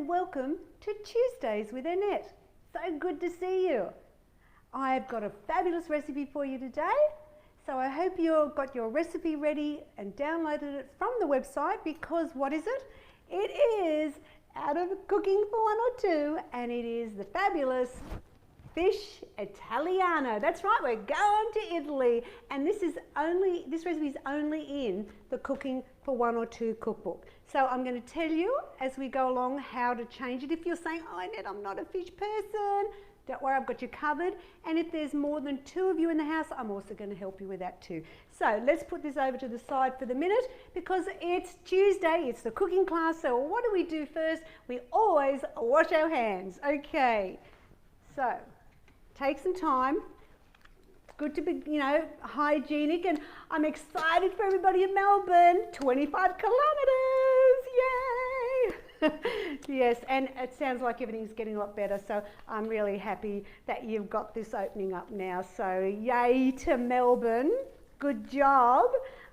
welcome to Tuesdays with Annette. So good to see you. I've got a fabulous recipe for you today. So I hope you've got your recipe ready and downloaded it from the website, because what is it? It is Out of Cooking for One or Two, and it is the fabulous fish Italiano. That's right, we're going to Italy, and this recipe is only in the Cooking for One or Two cookbook. So I'm going to tell you as we go along how to change it. If you're saying, oh Annette, I'm not a fish person, don't worry, I've got you covered. And if there's more than 2 of you in the house, I'm also going to help you with that too. So let's put this over to the side for the minute, because it's Tuesday, it's the cooking class. So what do we do first? We always wash our hands. Okay, so take some time. Good to be, hygienic, and I'm excited for everybody in Melbourne. 25 kilometres, yay! Yes, and it sounds like everything's getting a lot better, so I'm really happy that you've got this opening up now. So yay to Melbourne, good job.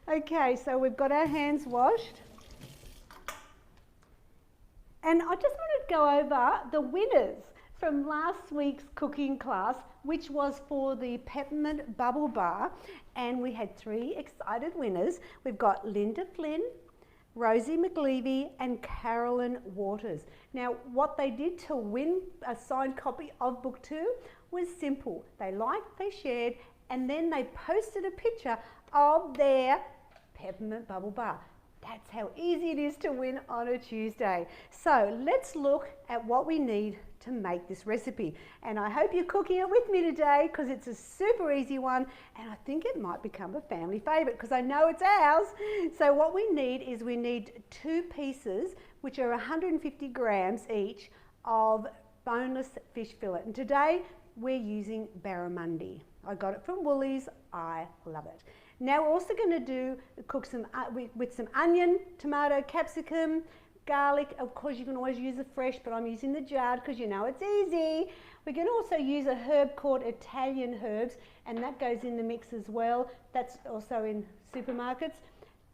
Okay, so we've got our hands washed. And I just wanted to go over the winners from last week's cooking class, which was for the peppermint bubble bar, and we had 3 excited winners. We've got Linda Flynn, Rosie McLeavy and Carolyn Waters. Now what they did to win a signed copy of book 2 was simple. They liked, they shared, and then they posted a picture of their peppermint bubble bar. That's how easy it is to win on a Tuesday. So let's look at what we need to make this recipe. And I hope you're cooking it with me today, because it's a super easy one, and I think it might become a family favourite, because I know it's ours. So what we need is 2 pieces, which are 150 grams each, of boneless fish fillet. And today we're using barramundi. I got it from Woolies. I love it. Now we're also going to cook some with some onion, tomato, capsicum, garlic. Of course you can always use the fresh, but I'm using the jarred because you know it's easy. We can also use a herb called Italian herbs, and that goes in the mix as well. That's also in supermarkets.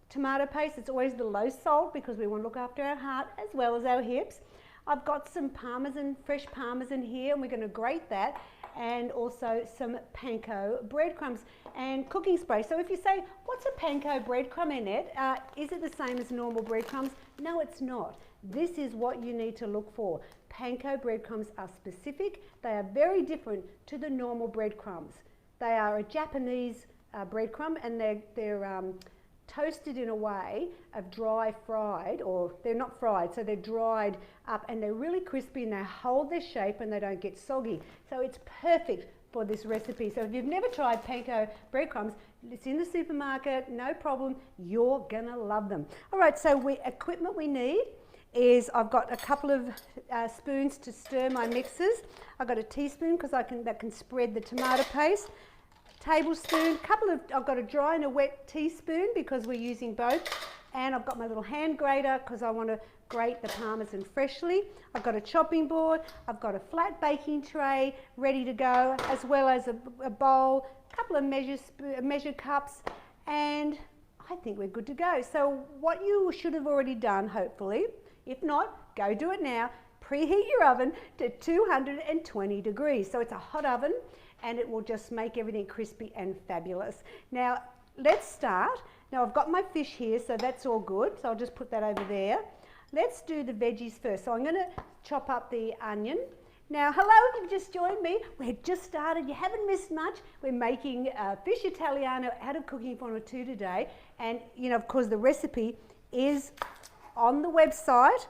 Tomato paste, it's always the low salt, because we want to look after our heart as well as our hips. I've got some parmesan, fresh parmesan here, and we're going to grate that, and also some panko breadcrumbs and cooking spray. So if you say, what's a panko breadcrumb, Annette? Is it the same as normal breadcrumbs? No, it's not. This is what you need to look for. Panko breadcrumbs are specific. They are very different to the normal breadcrumbs. They are a Japanese breadcrumb, and they're toasted in a way of dry fried, or they're not fried, so they're dried up, and they're really crispy, and they hold their shape and they don't get soggy. So it's perfect for this recipe. So if you've never tried panko breadcrumbs, it's in the supermarket, no problem, you're gonna love them. All right, so equipment we need is, I've got a couple of spoons to stir my mixes. I've got a teaspoon because that can spread the tomato paste. Tablespoon, I've got a dry and a wet teaspoon because we're using both, and I've got my little hand grater because I want to grate the parmesan freshly. I've got a chopping board, I've got a flat baking tray ready to go, as well as a bowl, a couple of measure cups, and I think we're good to go. So what you should have already done, hopefully, if not, go do it now. Preheat your oven to 220 degrees. So it's a hot oven, and it will just make everything crispy and fabulous. Now, let's start. Now, I've got my fish here, so that's all good. So I'll just put that over there. Let's do the veggies first. So I'm going to chop up the onion. Now, hello, if you've just joined me. We've just started. You haven't missed much. We're making fish Italiano out of Cooking for One or Two today. And, of course, the recipe is on the website.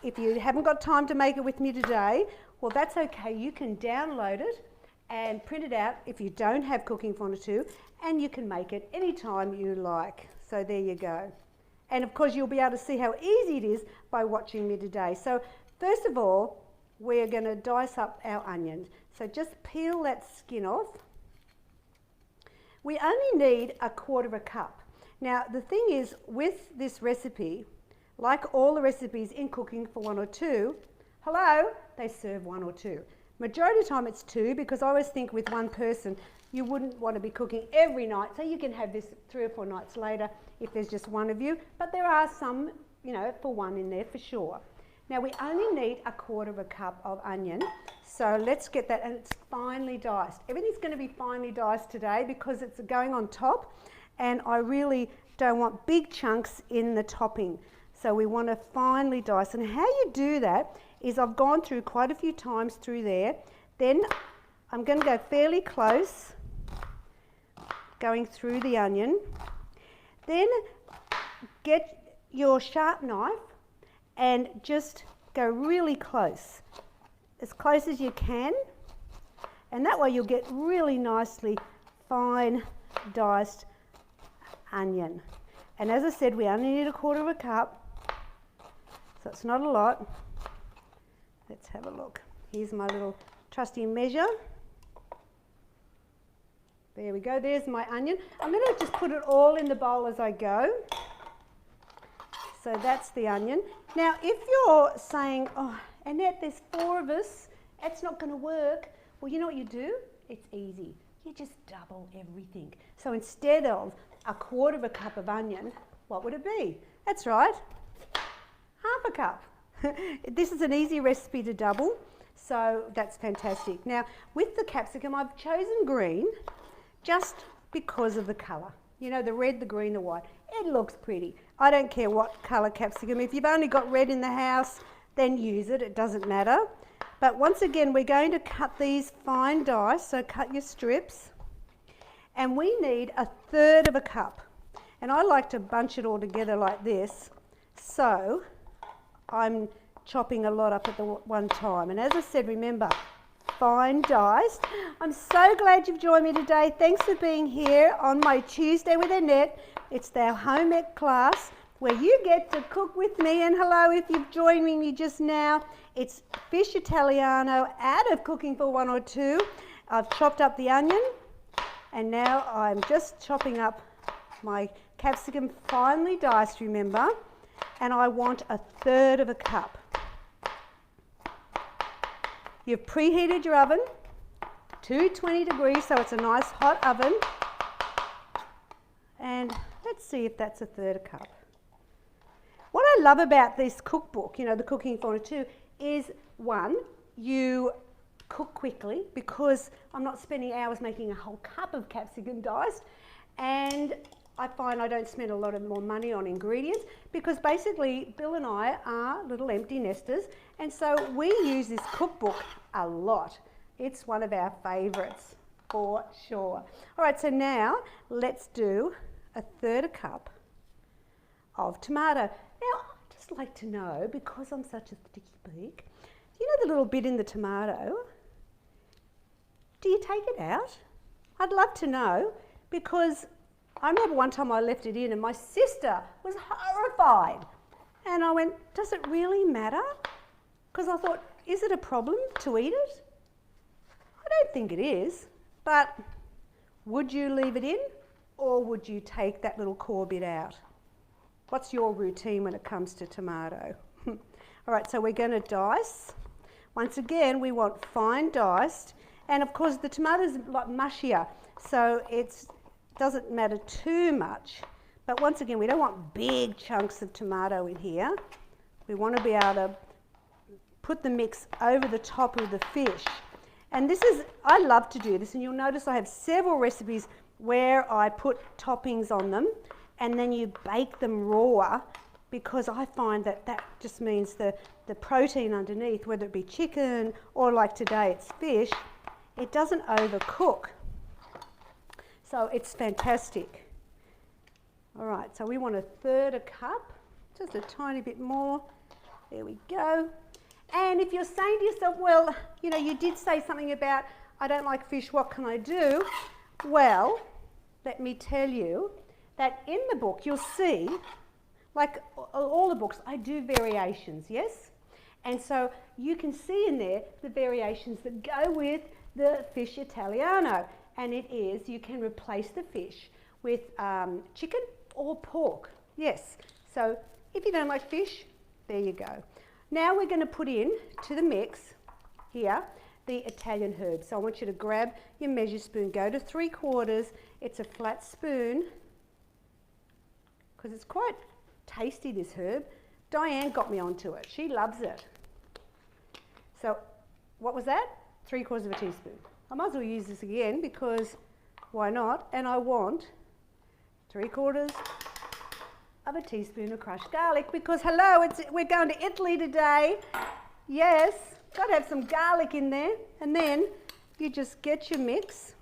If you haven't got time to make it with me today, well, that's okay. You can download it and print it out if you don't have Cooking for One or Two, and you can make it anytime you like. So there you go. And of course you'll be able to see how easy it is by watching me today. So first of all, we're going to dice up our onions. So just peel that skin off. We only need 1/4 cup. Now the thing is, with this recipe, like all the recipes in Cooking for One or Two, they serve 1 or 2. Majority of the time it's 2, because I always think with one person you wouldn't want to be cooking every night, so you can have this 3 or 4 nights later if there's just one of you, but there are some, for one in there for sure. Now we only need 1/4 cup of onion, so let's get that, and it's finely diced. Everything's going to be finely diced today because it's going on top, and I really don't want big chunks in the topping. So we want to finely dice, and how you do that is I've gone through quite a few times through there. Then I'm going to go fairly close, going through the onion. Then get your sharp knife and just go really close, as close as you can, and that way you'll get really nicely fine diced onion. And as I said, we only need 1/4 cup, so it's not a lot. Let's have a look. Here's my little trusty measure. There we go, there's my onion. I'm going to just put it all in the bowl as I go. So that's the onion. Now, if you're saying, oh, Annette, there's 4 of us, it's not going to work. Well, you know what you do? It's easy. You just double everything. So instead of 1/4 cup of onion, what would it be? That's right, 1/2 cup. This is an easy recipe to double, so that's fantastic. Now, with the capsicum, I've chosen green just because of the colour. You know, the red, the green, the white. It looks pretty. I don't care what colour capsicum. If you've only got red in the house, then use it. It doesn't matter. But once again, we're going to cut these fine dice, so cut your strips. And we need 1/3 cup. And I like to bunch it all together like this. So I'm chopping a lot up at the one time. And as I said, remember, fine diced. I'm so glad you've joined me today. Thanks for being here on my Tuesday with Annette. It's our home ec class where you get to cook with me. And hello, if you've joined me just now, it's fish Italiano out of Cooking for One or Two. I've chopped up the onion, and now I'm just chopping up my capsicum finely diced, remember, and I want 1/3 cup. You've preheated your oven, 220 degrees, so it's a nice hot oven. And let's see if that's 1/3 cup. What I love about this cookbook, you know, the Cooking for One or Two, is one, you cook quickly because I'm not spending hours making a whole cup of capsicum diced, and I find I don't spend a lot of more money on ingredients because basically Bill and I are little empty nesters, and so we use this cookbook a lot. It's one of our favourites for sure. All right, so now let's do 1/3 cup of tomato. Now, I'd just like to know, because I'm such a sticky beak, you know the little bit in the tomato? Do you take it out? I'd love to know, because I remember one time I left it in and my sister was horrified. And I went, does it really matter? Because I thought, is it a problem to eat it? I don't think it is, but would you leave it in or would you take that little core bit out? What's your routine when it comes to tomato? All right, so we're going to dice. Once again, we want fine diced. And of course, the tomatoes are like mushier, so it doesn't matter too much. But once again, we don't want big chunks of tomato in here. We want to be able to put the mix over the top of the fish. And this is, I love to do this, and you'll notice I have several recipes where I put toppings on them and then you bake them raw, because I find that that just means the protein underneath, whether it be chicken or like today it's fish, it doesn't overcook. So it's fantastic. All right, so we want 1/3 cup, just a tiny bit more. There we go. And if you're saying to yourself, well, you know, you did say something about, I don't like fish, what can I do? Well, let me tell you that in the book you'll see, like all the books, I do variations, yes? And so you can see in there the variations that go with the fish Italiano. And it is, you can replace the fish with chicken or pork, yes. So if you don't like fish, there you go. Now we're going to put in to the mix here the Italian herbs. So I want you to grab your measure spoon, go to 3/4. It's a flat spoon because it's quite tasty, this herb. Diane got me onto it. She loves it. So what was that? 3/4 of a teaspoon. I might as well use this again because why not? And I want 3/4 of a teaspoon of crushed garlic because hello, we're going to Italy today. Yes, got to have some garlic in there. And then you just get your mix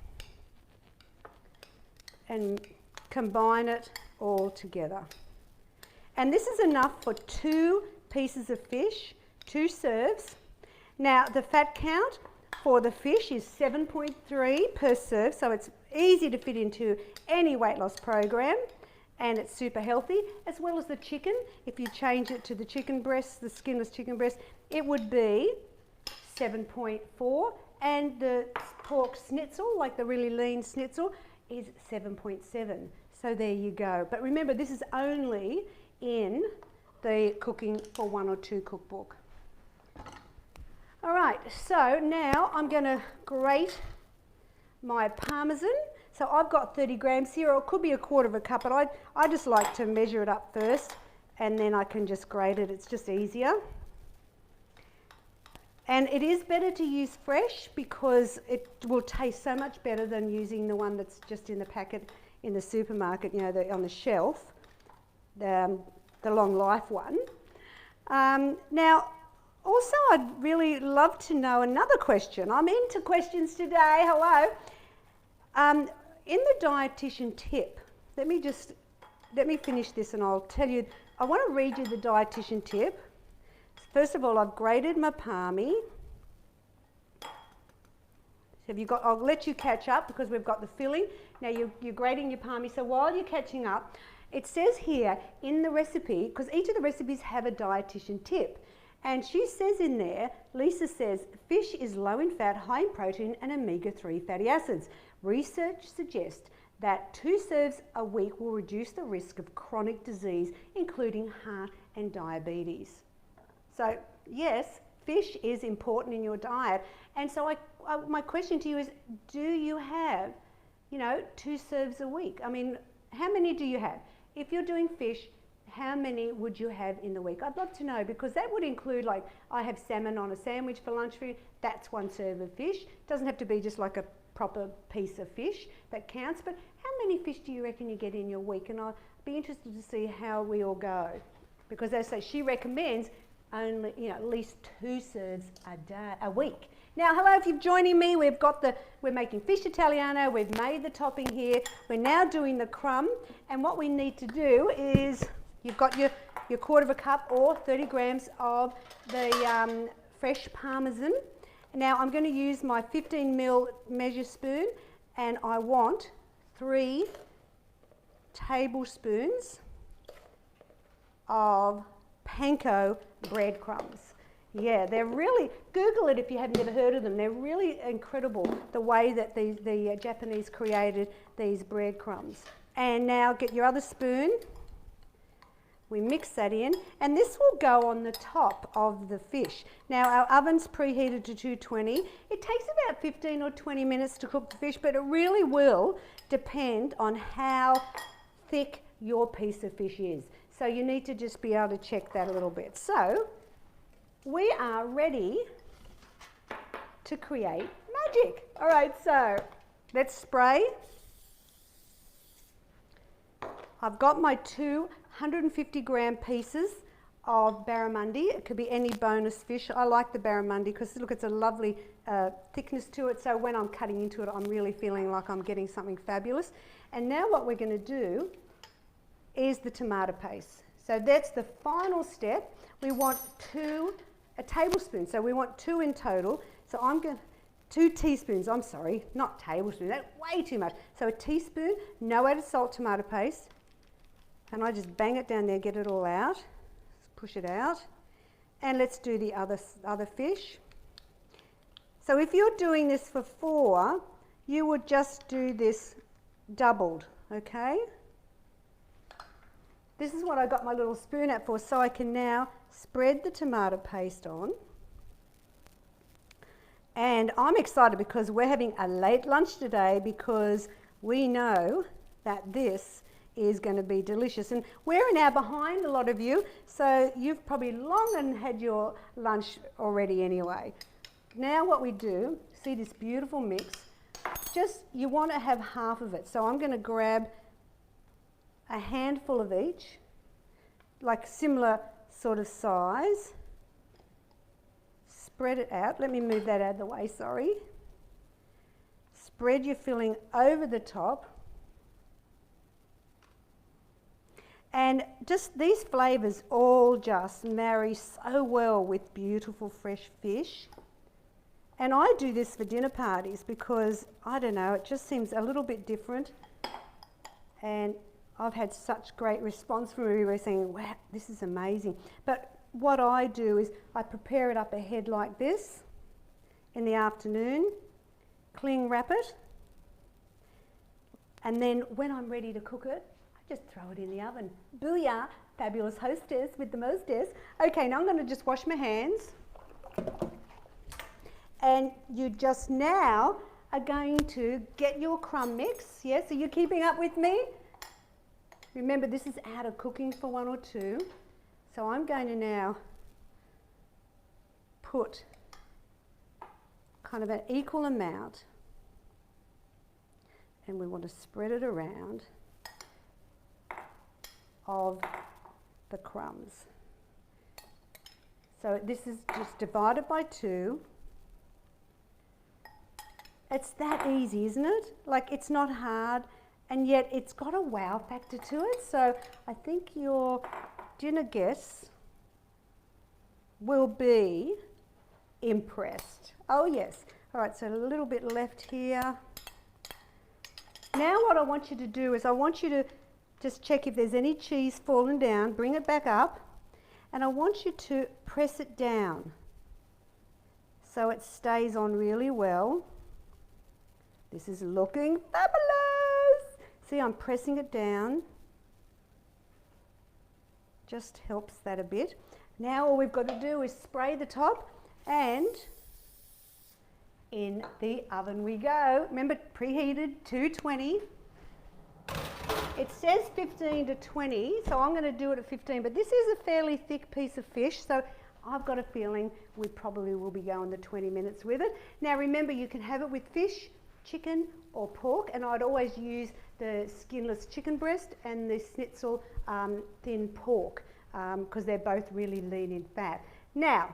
and combine it all together. And this is enough for 2 pieces of fish, 2 serves. Now the fat count for the fish is 7.3 per serve, so it's easy to fit into any weight loss program, and it's super healthy, as well as the chicken. If you change it to the chicken breast, the skinless chicken breast, it would be 7.4, and the pork schnitzel, like the really lean schnitzel, is 7.7. So there you go. But remember, this is only in the Cooking for 1 or 2 cookbook. All right, so now I'm going to grate my parmesan. So I've got 30 grams here, or it could be 1/4 of a cup, but I just like to measure it up first and then I can just grate it. It's just easier. And it is better to use fresh because it will taste so much better than using the one that's just in the packet in the supermarket, you know, on the shelf, the long life one. Now, also I'd really love to know another question. I'm into questions today, hello. In the dietitian tip, let me finish this and I'll tell you, I want to read you the dietitian tip. First of all, I've grated my palmy. I'll let you catch up because we've got the filling. Now you're grating your palmy, so while you're catching up, it says here in the recipe, because each of the recipes have a dietitian tip, and she says in there, Lisa says, fish is low in fat, high in protein and omega-3 fatty acids. Research suggests that 2 serves a week will reduce the risk of chronic disease, including heart and diabetes. So yes, fish is important in your diet. And so my question to you is, do you have, 2 serves a week? I mean, how many do you have? If you're doing fish, how many would you have in the week? I'd love to know, because that would include, like, I have salmon on a sandwich for lunch for you. That's 1 serve of fish. It doesn't have to be just like a proper piece of fish that counts, but how many fish do you reckon you get in your week? And I'll be interested to see how we all go, because as I say, she recommends only, at least 2 serves a week. Now, hello, if you're joining me, we're making fish Italiano. We've made the topping here. We're now doing the crumb, and what we need to do is, you've got your 1/4 of a cup or 30 grams of the fresh parmesan. Now, I'm going to use my 15 ml measure spoon, and I want 3 tablespoons of panko breadcrumbs. Yeah, they're really, Google it if you have never heard of them. They're really incredible, the way that the Japanese created these breadcrumbs. And now get your other spoon. We mix that in, and this will go on the top of the fish. Now, our oven's preheated to 220. It takes about 15 or 20 minutes to cook the fish, but it really will depend on how thick your piece of fish is. So you need to just be able to check that a little bit. So we are ready to create magic. All right, so let's spray. I've got my 2 150 gram pieces of barramundi. It could be any bonus fish. I like the barramundi because look, it's a lovely thickness to it. So when I'm cutting into it, I'm really feeling like I'm getting something fabulous. And now what we're going to do is the tomato paste. So that's the final step. We want a tablespoon. So we want 2 in total. So I'm going 2 teaspoons. I'm sorry, not tablespoons. That's way too much. So a teaspoon, no added salt tomato paste. And I just bang it down there, get it all out. Push it out. And let's do the other fish. So if you're doing this for 4, you would just do this doubled, okay? This is what I got my little spoon out for, so I can now spread the tomato paste on. And I'm excited because we're having a late lunch today, because we know that this is going to be delicious. And we're an hour behind a lot of you, so you've probably long and had your lunch already anyway. Now what we do, see this beautiful mix, just you want to have half of it. So I'm going to grab a handful of each, like similar sort of size. Spread it out. Let me move that out of the way, sorry. Spread your filling over the top. And just these flavours all just marry so well with beautiful fresh fish. And I do this for dinner parties because, I don't know, it just seems a little bit different. And I've had such great response from everybody saying, wow, this is amazing. But what I do is I prepare it up ahead like this in the afternoon, cling wrap it, and then when I'm ready to cook it, I just throw it in the oven. Booyah, fabulous hostess with the mostess. Okay, now I'm going to just wash my hands. And you just now are going to get your crumb mix. Yes, are you keeping up with me? Remember, this is out of cooking for 1 or 2. So I'm going to now put kind of an equal amount, and we want to spread it around of the crumbs. So this is just divided by 2. It's that easy, isn't it? Like, it's not hard, and yet it's got a wow factor to it. So I think your dinner guests will be impressed. Oh yes. All right, so a little bit left here. Now what I want you to do is I want you to just check if there's any cheese fallen down, bring it back up, and I want you to press it down so it stays on really well. This is looking fabulous. See, I'm pressing it down. Just helps that a bit. Now all we've got to do is spray the top, and in the oven we go. Remember, preheated 220. It says 15 to 20, so I'm going to do it at 15, but this is a fairly thick piece of fish, so I've got a feeling we probably will be going the 20 minutes with it. Now remember, you can have it with fish, chicken or pork, and I'd always use the skinless chicken breast and the schnitzel thin pork because they're both really lean in fat. Now,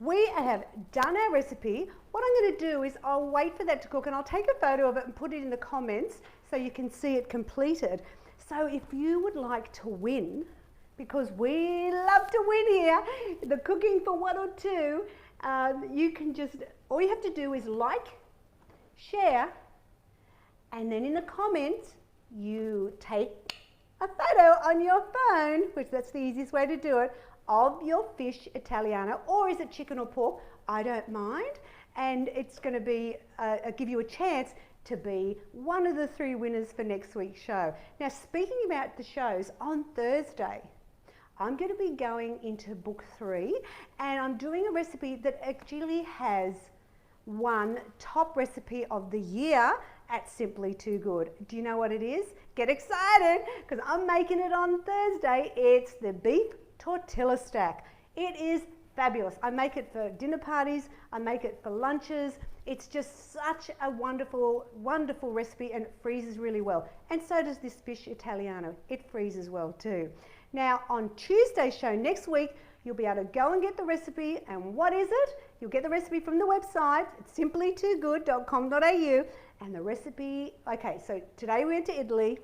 we have done our recipe. What I'm going to do is I'll wait for that to cook, and I'll take a photo of it and put it in the comments so you can see it completed. So if you would like to win, because we love to win here, the cooking for 1 or 2, you can just, all you have to do is like, share, and then in the comments you take a photo on your phone, which that's the easiest way to do it, of your fish Italiano, or is it chicken or pork? I don't mind, and it's going to be give you a chance to be one of the 3 winners for next week's show. Now, speaking about the shows, on Thursday I'm going to be going into book 3, and I'm doing a recipe that actually has won top recipe of the year at Simply Too Good. Do you know what it is? Get excited, because I'm making it on Thursday. It's the beef tortilla stack. It is fabulous. I make it for dinner parties, I make it for lunches. It's just such a wonderful, wonderful recipe, and it freezes really well. And so does this fish Italiano. It freezes well too. Now on Tuesday's show next week, you'll be able to go and get the recipe. And what is it? You'll get the recipe from the website. It's simplytoogood.com.au. And the recipe, okay, so today we went to Italy.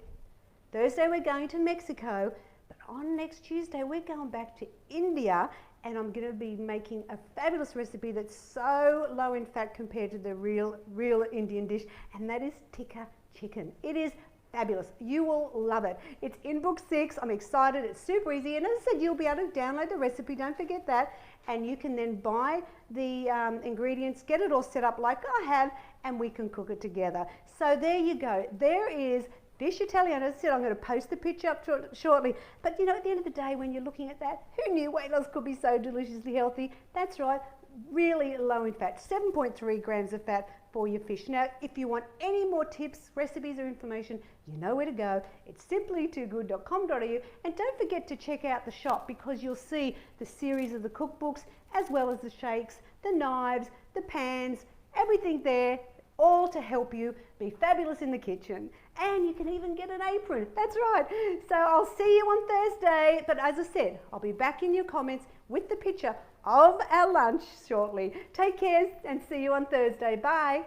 Thursday we're going to Mexico. But on next Tuesday, we're going back to India, and I'm going to be making a fabulous recipe that's so low in fat compared to the real Indian dish, and that is tikka chicken. It is fabulous. You will love it. It's in book 6. I'm excited. It's super easy. And as I said, you'll be able to download the recipe. Don't forget that. And you can then buy the ingredients, get it all set up like I have, and we can cook it together. So there you go. There is fish Italiano. As I said, I'm going to post the picture up shortly. But you know, at the end of the day, when you're looking at that, who knew weight loss could be so deliciously healthy? That's right. Really low in fat, 7.3 grams of fat, for your fish. Now, if you want any more tips, recipes or information, you know where to go. It's simplytoogood.com.au, and don't forget to check out the shop because you'll see the series of the cookbooks as well as the shakes, the knives, the pans, everything there, all to help you be fabulous in the kitchen. And you can even get an apron. That's right. So I'll see you on Thursday. But as I said, I'll be back in your comments with the picture of our lunch shortly. Take care and see you on Thursday. Bye.